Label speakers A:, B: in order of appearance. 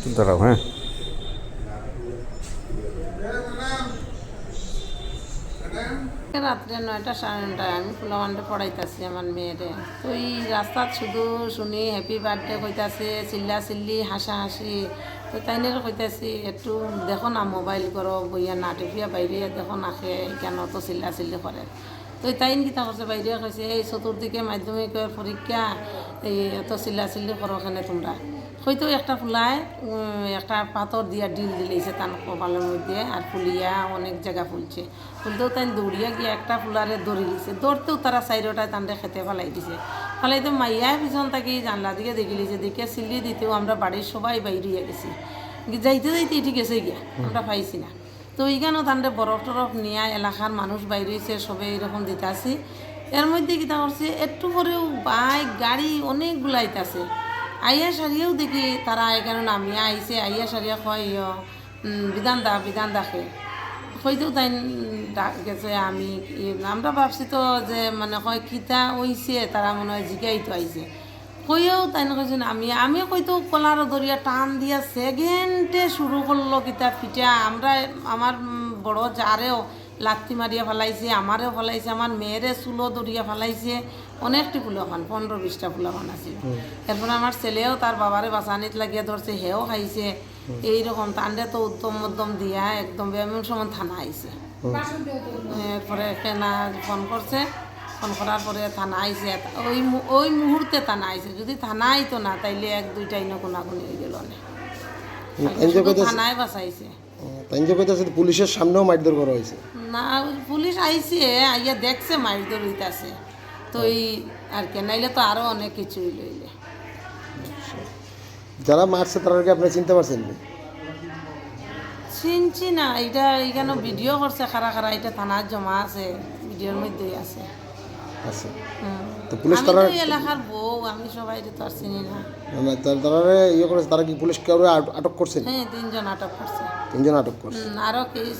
A: একটু দাঁড়াও, হ্যাঁ।
B: রাত্রে 9টা 9:30 আমি ফুলাওয়ানটা পড়াইতেছি আমার মেয়েরে। তো এই রাস্তাত শুধু শুনি হ্যাপি বার্থডে কইতাছে, চিল্লা চিল্লি হাসাহাসি। তো তাইনের কইতাছি একটু দেখো না মোবাইল করো, বইয়া না টিপিয়া বাইরে দেখো না খেয়ে কেন তো চিল্লা চিল্লি করে। তো তাইন কিতা করছে, বাইরে কইছে এই চতুর্দিকে মাধ্যমিকের পরীক্ষা, এই এত চিল্লা চিল্লি করো কেনে তোমরা। হয়তো একটা ফুলায় একটা পাথর দিয়া ডিল দিলেছে তার কপালের মধ্যে, আর ফুলিয়া অনেক জায়গা ফুলছে। ফুলতেও তাই দৌড়িয়া গিয়ে একটা ফুলারে দৌড়ি দিছে, দৌড়তেও তারা সাইডটায় তান্ডে খেতে ফেলাই দিছে। ফেলাইতে মাইয়া পিছন থাকি জানলা দিকে দেখিলিছে, দেখে সিল্লি দিতেও আমরা বাড়ির সবাই বাইরিয়া গেছি। যাইতে যাইতে এটি গেছে গিয়া, আমরা পাইছি না। তো এইখানেও তান্ডে বরফ টরফ নিয়ে এলাকার মানুষ বাইরেছে, সবে এরকম দিতে আসি। এর মধ্যে কিতা করছে, একটু পরেও বাইক গাড়ি অনেকগুলো আইতাছে। আইয়া সারিয়েও দেখি তারা এখানে নামিয়া আইছে, আইয়া সারিয়া কয় বিধান দাকে হয়তো তাই গেছে। আমরা ভাবছি তো যে মানে কয় কিতা হইছে, তারা মনে হয় জিগাই তো আইছে। কইও তাই না কইছেন আমিও কইতো কলার দরিয়া টান দিয়া সেকেন্ডে শুরু করলো কিতা পিঠা। আমার বড় জারেও লাত্তি মারিয়া ফেলাইছে, আমারেও ফেলাইছে, আমার মেয়েরে চুলো দরিয়া ফেলাইছে। অনেকটি ফুলাফান, 15-20টা ফুলাফান আছে। এরপর আমার ছেলেও তার বাবারে বাঁচানিত লাগিয়া ধরছে, হেও খাইছে। এইরকম তান্ডে তো উদ্যম দিয়া একদম এমন সময় থানা আইছে। এরপরে কেনা ফোন করছে, ফোন করার পরে থানা আইছে। ওই মুহূর্তে থানা আইছে, যদি থানা আইতো না তাইলে 1-2টাই না কোনাকুনি হয়ে গেল না। থানায় বাঁচাইছে।
C: পুলিশের সামনেও মারধর করা হয়েছে
B: না, পুলিশ আইছে, আইয়া দেখছে মারধর হইতাছে। তো এই আর কে নাইলে তো আরো অনেক কিছুই লইলে।
C: যারা মারছে তাদেরকে আপনি চিনতে পারছেন?
B: চিনছি না, এটা এখানে ভিডিও করছে খারা খারা, এটা থানার জমা আছে, ভিডিওর মধ্যেই আছে।
C: আচ্ছা, তো পুলিশ
B: আমি
C: তারা
B: তো এলাকার বউ, আমি সবাই তো আর চিনি না।
C: তারা ইয়ে করেছে, তারা কি পুলিশ কাউকে আটক করছে?
B: হ্যাঁ, 3জন আটক করছে।
C: 3জন আটক করছে।
B: আরো কেস